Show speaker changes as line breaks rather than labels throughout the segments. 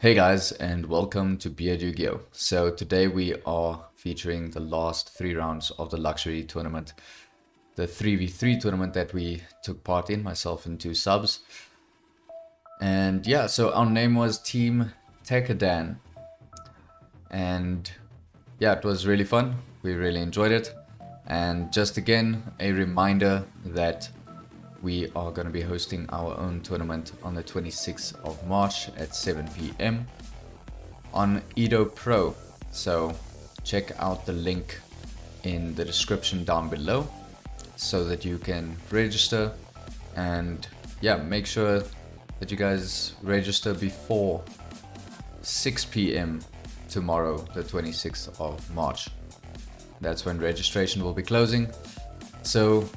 Hey guys, and welcome to BeardYGO. So today we are featuring the last 3 rounds of the luxury tournament, the 3v3 tournament that we took part in, myself and 2 subs. And yeah, so our name was Team Tekadan, and yeah, it was really fun. We really enjoyed it. And just again, a reminder that we are going to be hosting our own tournament on the 26th of March at 7 p.m. on BeardYGO Pro. So check out the link in the description down below so that you can register, and yeah, make sure that you guys register before 6 p.m. tomorrow, the 26th of March. That's when registration will be closing. So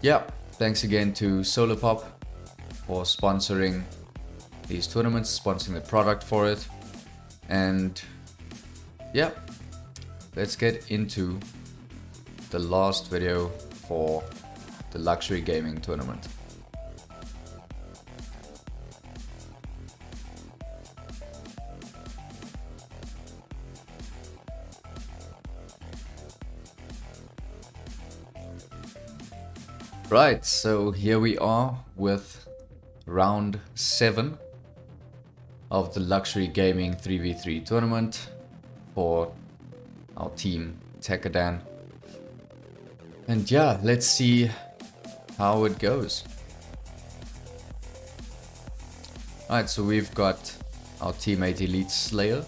yeah, thanks again to Solarpop for sponsoring these tournaments, sponsoring the product for it. And yeah, let's get into the last video for the luxury gaming tournament. Right, so here we are with round 7 of the luxury gaming 3v3 tournament for our team Tekadan. And yeah, let's see how it goes. Alright, so we've got our teammate Elite Slayer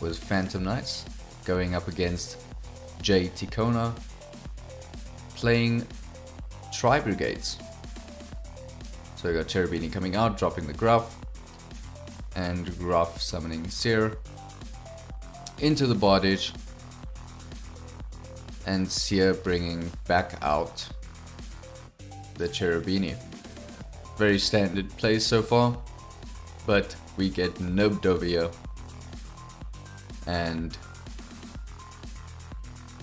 with Phantom Knights going up against J Ticona playing Tri-Brigades. So we got Cherubini coming out, dropping the Gruff, and Gruff summoning Seer into the bondage, and Seer bringing back out the Cherubini. Very standard plays so far, but we get nobed over here. And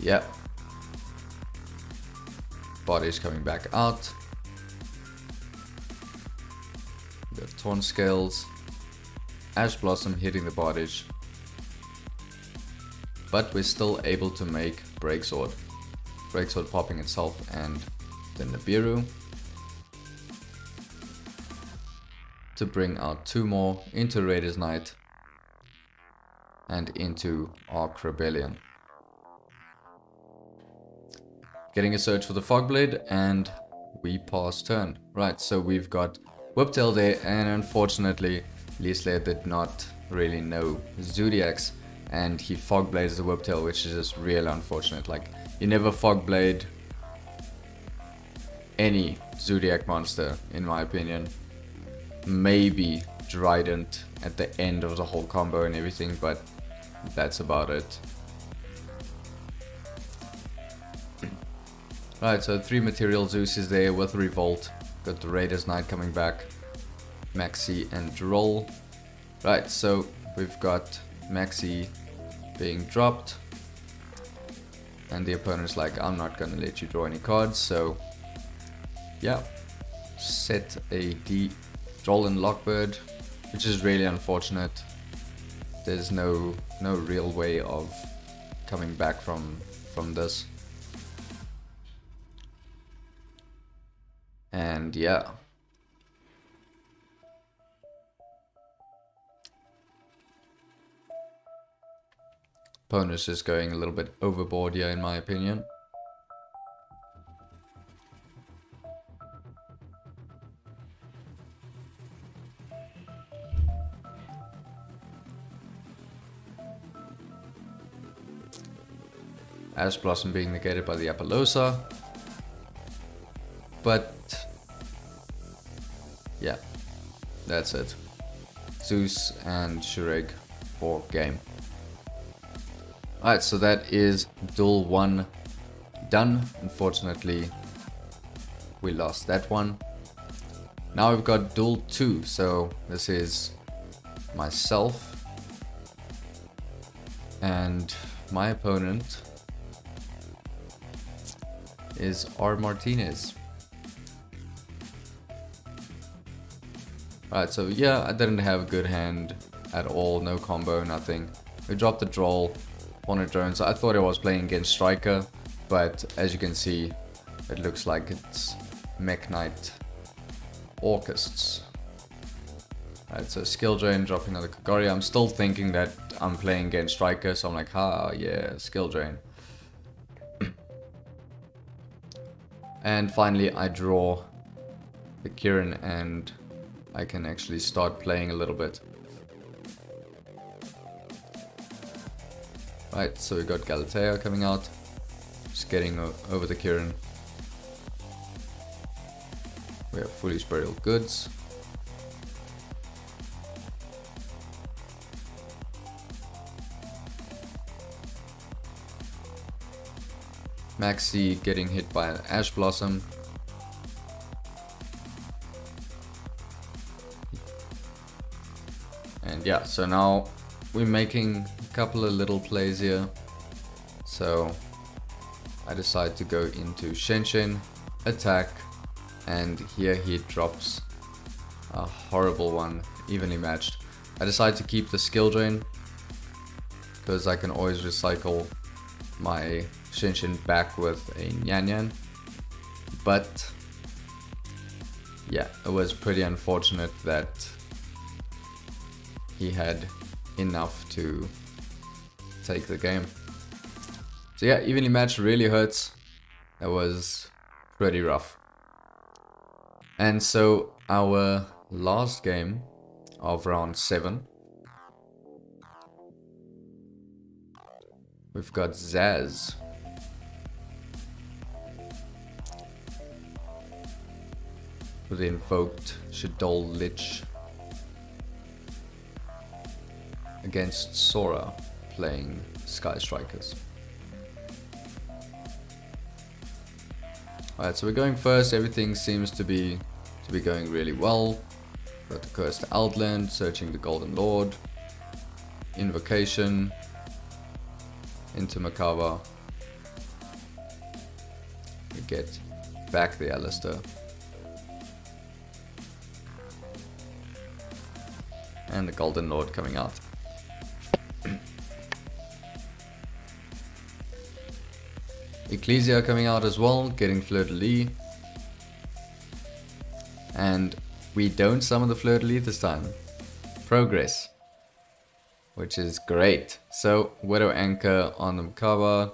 yeah, bondage coming back out. We got Torn Scales, Ash Blossom hitting the bondage, but we're still able to make Breaksword. Breaksword popping itself, and then Nibiru to bring out 2 more into Raider's Knight and into Arc Rebellion. Getting a search for the Fogblade, and we pass turn. Right, so we've got Whiptail there, and unfortunately Leeslayer did not really know Zodiacs, and he Fogblades the Whiptail, which is just real unfortunate. Like, you never Fogblade any Zodiac monster, in my opinion. Maybe Trident at the end of the whole combo and everything, but that's about it. Right, so 3 material Zeus is there with Revolt. Got the Raider's Knight coming back, Maxi and Droll. Right, so we've got Maxi being dropped, and the opponent's like, I'm not gonna let you draw any cards, so yeah, set a Droll and Lockbird, which is really unfortunate. There's no real way of coming back from this. And yeah, opponent's just going a little bit overboard here, in my opinion. Ash Blossom being negated by the Appaloosa. But yeah, that's it. Zeus and Shureg for game. Alright, so that is Duel 1 done. Unfortunately, we lost that one. Now we've got Duel 2, so this is myself and my opponent is R. Martinez. Alright, so yeah, I didn't have a good hand at all, no combo, nothing. We dropped the Droll, 400 drones. I thought I was playing against Striker, but as you can see, it looks like it's Mech Knight Orchists. Right, so skill drain, dropping on the Kagori. I'm still thinking that I'm playing against Striker, so I'm like, yeah, skill drain. And finally, I draw the Kirin, and I can actually start playing a little bit. Right, so we got Galatea coming out, just getting over the Kirin. We have Foolish Burial Goods. Maxi getting hit by an Ash Blossom. And yeah, so now we're making a couple of little plays here. So I decide to go into Shen, attack, and here he drops a horrible one, evenly matched. I decide to keep the skill drain because I can always recycle my Shen back with a Nyan. But yeah, it was pretty unfortunate that he had enough to take the game. So yeah, evenly matched really hurts. That was pretty rough. And so our last game of round 7, we've got Zaz. With the invoked Shadol Lich against Sora playing Sky Strikers. Alright, so we're going first. Everything seems to be going really well. Got the Cursed Outland, searching the Golden Lord, Invocation into Makaba. We get back the Alistair. And the Golden Lord coming out. Ecclesia coming out as well, getting Fleur-de-Lis. And we don't summon the Fleur-de-Lis this time. Progress. Which is great. So, Widow Anchor on the Makaba,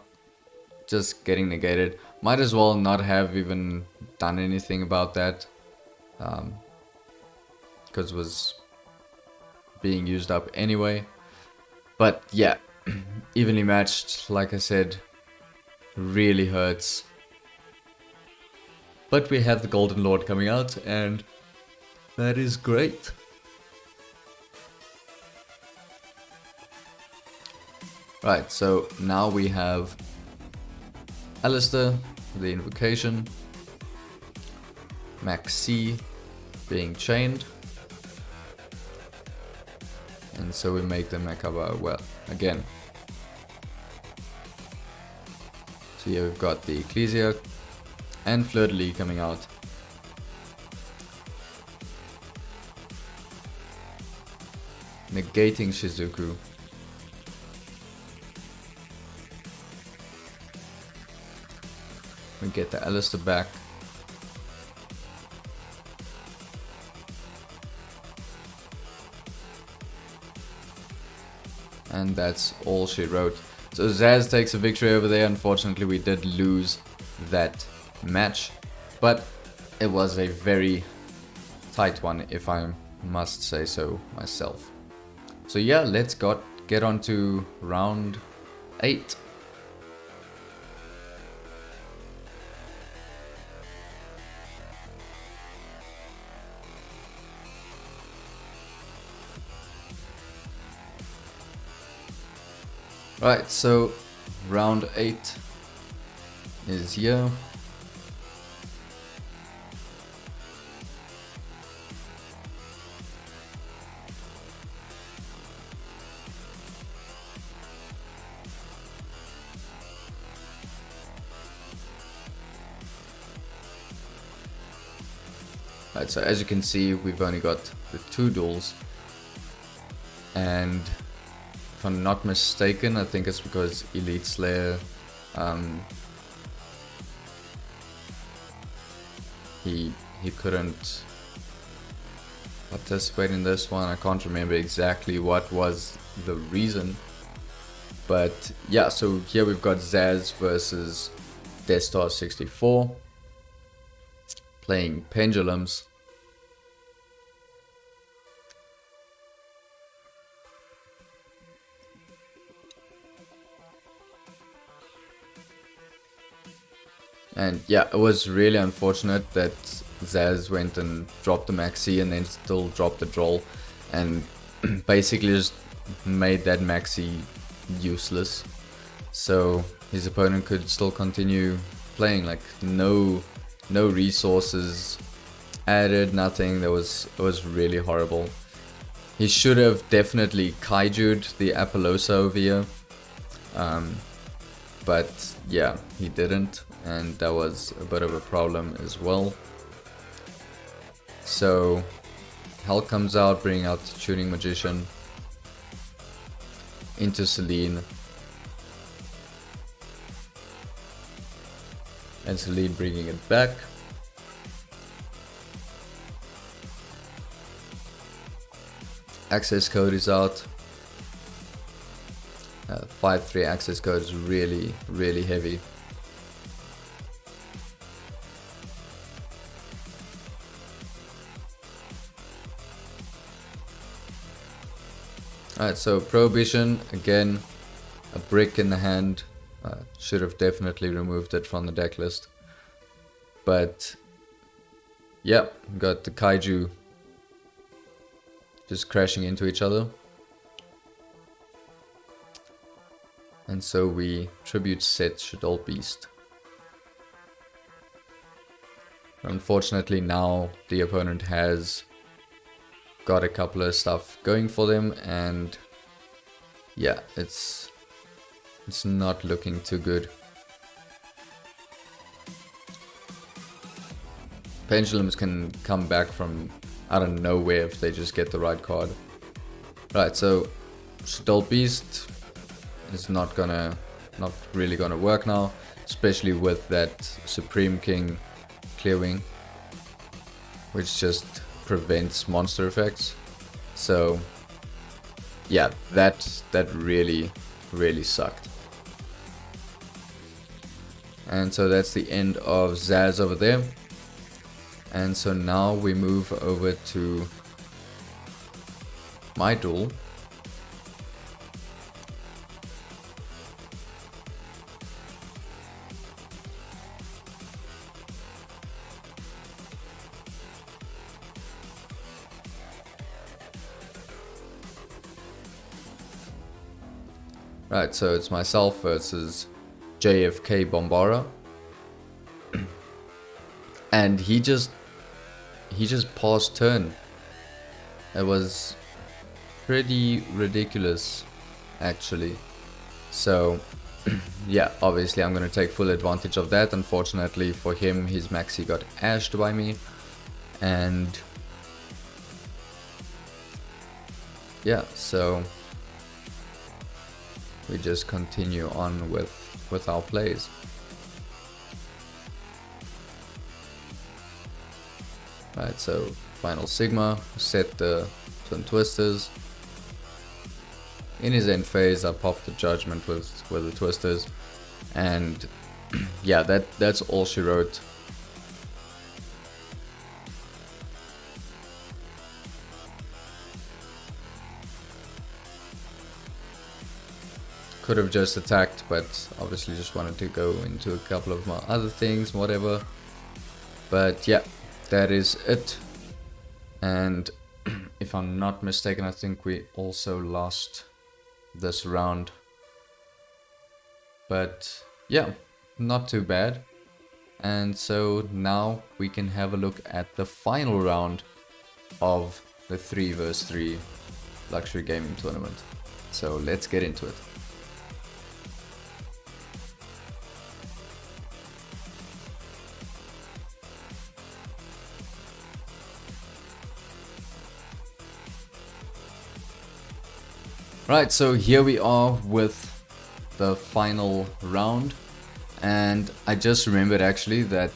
just getting negated. Might as well not have even done anything about that. Because it was being used up anyway. But yeah, evenly matched, like I said, really hurts. But we have the Golden Lord coming out, and that is great. Right, so now we have Alistair, the Invocation, Maxi being chained. And so we make the Makaba well again. So here we've got the Ecclesia and Fleur-de-Lis coming out. Negating Shizuku. We get the Alistair back. And that's all she wrote. So Zaz takes a victory over there. Unfortunately, we did lose that match, but it was a very tight one, if I must say so myself. So yeah, let's get on to round 8. Right, so round 8 is here. Right, so as you can see, we've only got the 2 duels. and if I'm not mistaken, I think it's because Elite Slayer, he couldn't participate in this one. I can't remember exactly what was the reason, but yeah, so here we've got Zaz versus Deathstar 64 playing Pendulums. And yeah, it was really unfortunate that Zaz went and dropped the maxi and then still dropped the droll and basically just made that maxi useless. So his opponent could still continue playing, like no resources added, nothing. It was really horrible. He should have definitely kaiju'd the Appaloosa over here. But yeah, he didn't, and that was a bit of a problem as well. So Hell comes out, bringing out the Tuning Magician into Celine, and Celine bringing it back. Access code is out. 5-3 access code is really heavy. Alright, so Prohibition, again, a brick in the hand. Should have definitely removed it from the deck list. But yeah, got the Kaiju just crashing into each other. And so we tribute set Shaddoll Beast. Unfortunately now the opponent has got a couple of stuff going for them, and yeah, it's not looking too good. Pendulums can come back from out of nowhere if they just get the right card. Right, so Shaddoll Beast is not really gonna work now, especially with that Supreme King Clearwing, which just prevents monster effects. So yeah, that really sucked. And so that's the end of Zaz over there. And so now we move over to my duel. Right, so it's myself versus JFK Bombara. And he just paused turn. It was pretty ridiculous, actually. So yeah, obviously I'm gonna take full advantage of that. Unfortunately for him, his maxi got ashed by me, and yeah, so we just continue on with our plays. Right, so final Sigma, set the Twin Twisters. In his end phase, I popped the Judgment with the Twisters, and yeah, that's all she wrote. Could have just attacked, but obviously just wanted to go into a couple of my other things, whatever. But yeah, that is it. And if I'm not mistaken, I think we also lost this round. But yeah, not too bad. And so now we can have a look at the final round of the 3 vs 3 luxury gaming tournament. So let's get into it. Right, so here we are with the final round, and I just remembered actually that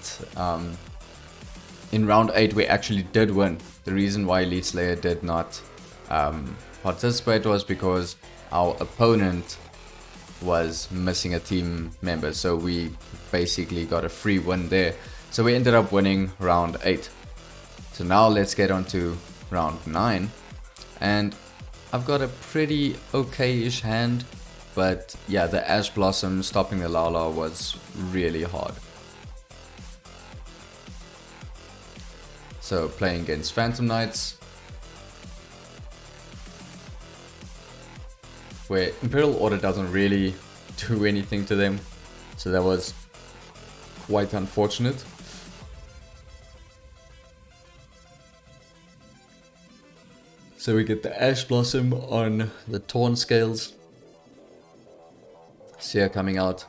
in round 8 we actually did win. The reason why Elite Slayer did not participate was because our opponent was missing a team member, so we basically got a free win there. So we ended up winning round 8. So now let's get on to round 9, and I've got a pretty okay-ish hand, but yeah, the Ash Blossom stopping the Lala was really hard. So playing against Phantom Knights, where Imperial Order doesn't really do anything to them, so that was quite unfortunate. So we get the Ash Blossom on the Torn Scales, Seer coming out,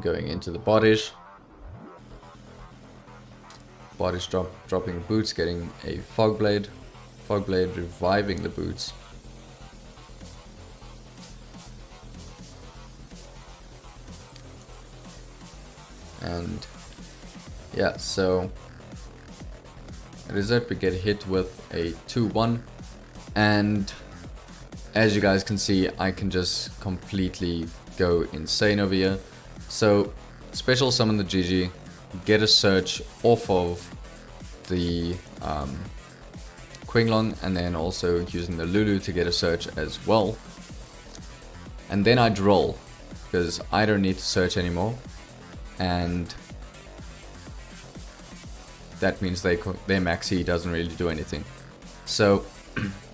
going into the Bodish. Bodish dropping boots, getting a Fogblade. Fogblade reviving the boots. And yeah, so it is that we get hit with a 2-1, and as you guys can see, I can just completely go insane over here. So special summon the GG, get a search off of the Qinglong, and then also using the Lulu to get a search as well. And then I'd roll, because I don't need to search anymore, and that means their maxi doesn't really do anything. So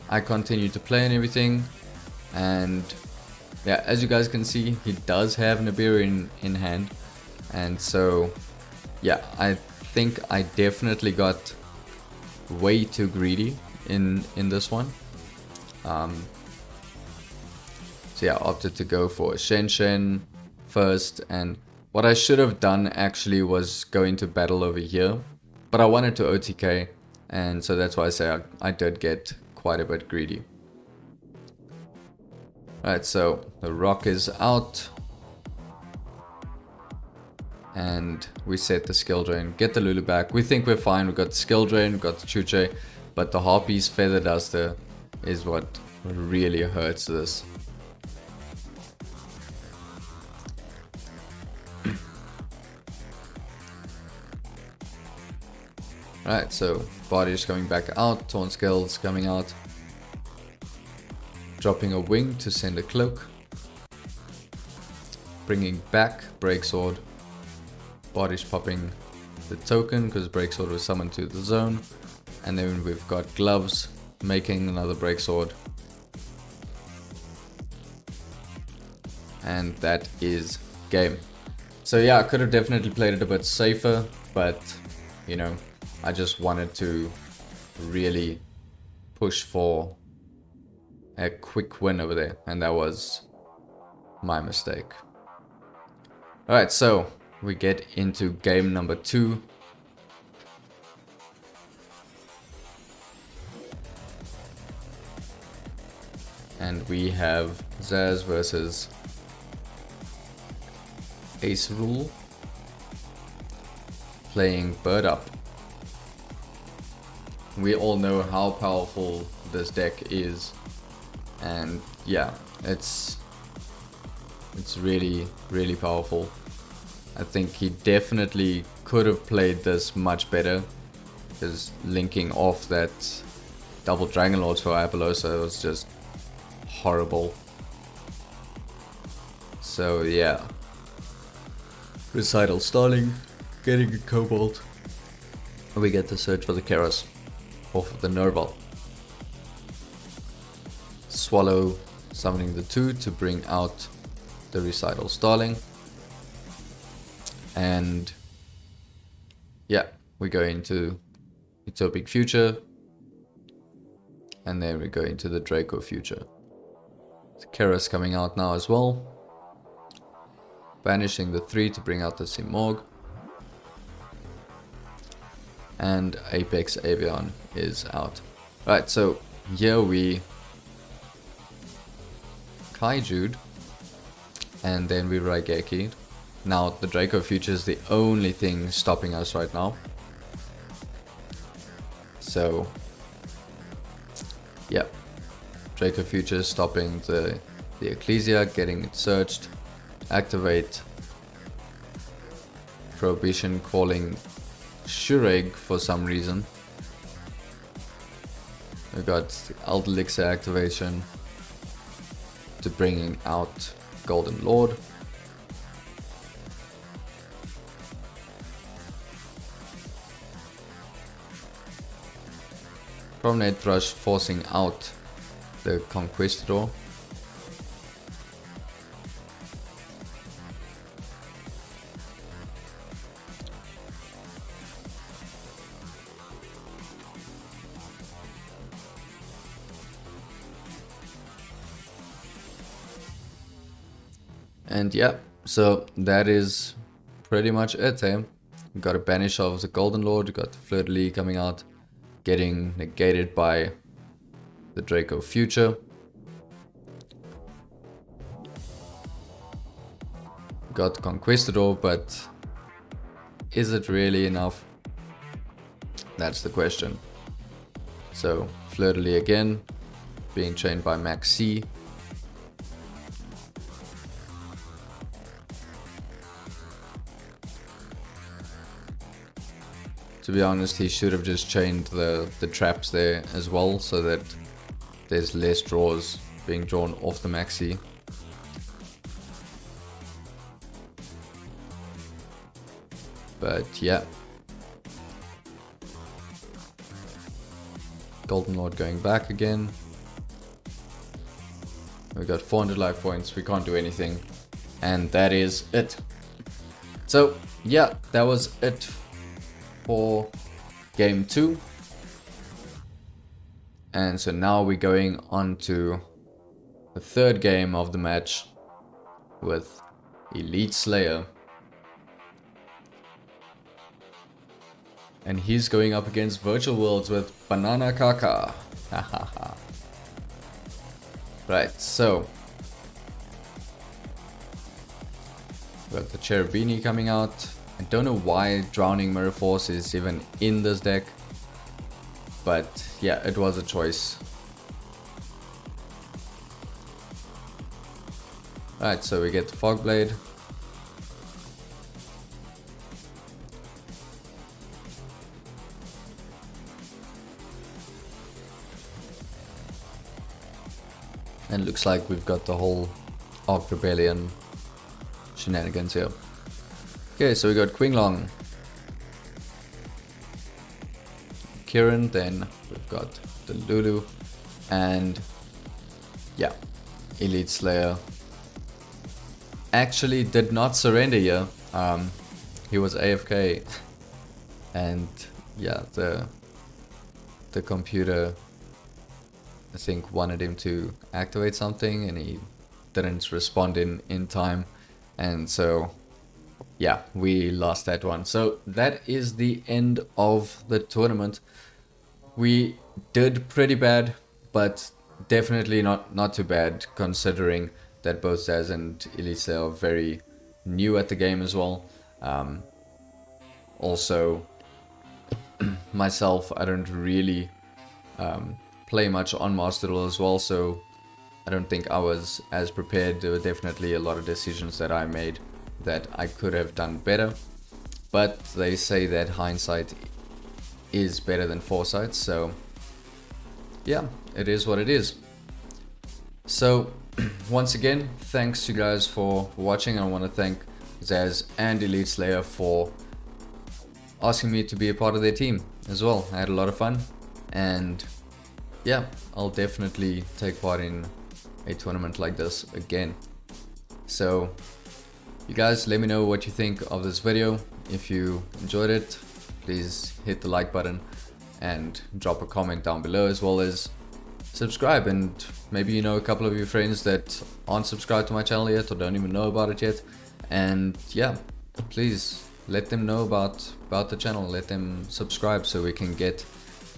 I continue to play and everything, and yeah, as you guys can see, he does have Nibiru in hand, and so yeah, I think I definitely got way too greedy in this one. So yeah, opted to go for Shen Shen first, and what I should have done actually was go into battle over here, but I wanted to OTK, and so that's why I say I did get quite a bit greedy. Right, so the rock is out, and we set the skill drain, get the Lulu back. We think we're fine, we got the skill drain, we got the Chuche, but the Harpy's Feather Duster is what really hurts this. Right, so Bodish coming back out, Torn Scales coming out, dropping a wing to send a cloak, bringing back Breaksword, Bodish popping the token because Breaksword was summoned to the zone, and then we've got Gloves making another Breaksword, and that is game. So yeah, I could have definitely played it a bit safer, but you know, I just wanted to really push for a quick win over there, and that was my mistake. Alright, so we get into game number 2. And we have Zaz versus Ace Rule playing Bird Up. We all know how powerful this deck is, and yeah, it's really powerful. I think he definitely could have played this much better, because linking off that double Dragon Lords for Apollosa was just horrible. So yeah, Recital Starling, getting a Cobalt, and we get the search for the Keras off of the Nerval. Swallow summoning the 2 to bring out the Recital Starling, and yeah, we go into Utopic Future, and then we go into the Draco Future. The Keras coming out now as well, banishing the 3 to bring out the Simorgh, and Apex Avian is out. Right, so here we Kaiju'd, and then we Raigeki'd. Now the Draco Future is the only thing stopping us right now. So yeah, Draco Future stopping the Ecclesia, getting it searched, activate Prohibition, calling Shureg for some reason. We got Elder Elixir activation to bringing out Golden Lord. Promenade Thrush forcing out the Conquistador. And yeah, so that is pretty much it, eh? We got a banish of the Golden Lord, we got the Fleur-de-Lis coming out, getting negated by the Draco Future. Got the Conquistador, but is it really enough? That's the question. So Fleur-de-Lis again, being trained by Max C. To be honest, he should have just chained the traps there as well, so that there's less draws being drawn off the Maxi. But yeah. Golden Lord going back again. We got 400 life points, we can't do anything. And that is it. So yeah, that was it for game 2. And so now we're going on to the third game of the match with Elite Slayer. And he's going up against Virtual Worlds with Banana Kaka. Right, so we got the Cherubini coming out. I don't know why Drowning Mirror Force is even in this deck, but yeah, it was a choice. Right, so we get the Fogblade. And looks like we've got the whole Arc Rebellion shenanigans here. Okay, so we got Qinglong, Kirin, then we've got the Lulu, and yeah, Elite Slayer actually did not surrender here. He was AFK, and yeah, the computer, I think, wanted him to activate something, and he didn't respond in time, and so yeah, we lost that one. So that is the end of the tournament. We did pretty bad, but definitely not too bad, considering that both Zaz and Elise are very new at the game as well. Also, myself, I don't really play much on Master Duel as well, so I don't think I was as prepared. There were definitely a lot of decisions that I made that I could have done better, but they say that hindsight is better than foresight, so yeah, it is what it is. So once again, thanks you guys for watching. I want to thank Zaz and Elite Slayer for asking me to be a part of their team as well. I had a lot of fun, and yeah, I'll definitely take part in a tournament like this again. So you guys, let me know what you think of this video. If you enjoyed it, please hit the like button and drop a comment down below, as well as subscribe. And maybe you know a couple of your friends that aren't subscribed to my channel yet or don't even know about it yet. And yeah, please let them know about the channel, let them subscribe so we can get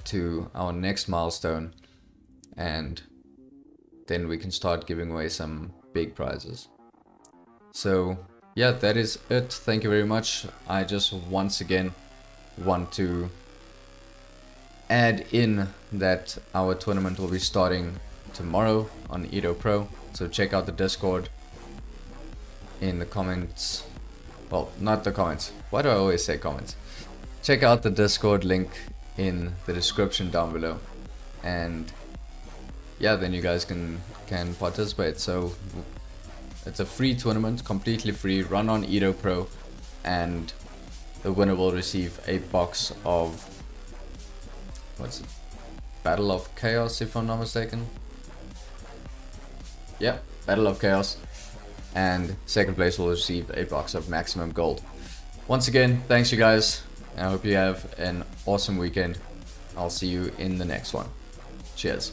to our next milestone and then we can start giving away some big prizes. So yeah, that is it. Thank you very much. I just once again want to add in that our tournament will be starting tomorrow on Edo Pro. So check out the Discord in the comments. Well, not the comments. Why do I always say comments? Check out the Discord link in the description down below. And yeah, then you guys can participate. So it's a free tournament, completely free, run on Edo Pro, and the winner will receive a box of, what's it? Battle of Chaos, if I'm not mistaken. Yeah, Battle of Chaos. And second place will receive a box of maximum gold. Once again, thanks you guys. I hope you have an awesome weekend. I'll see you in the next one. Cheers.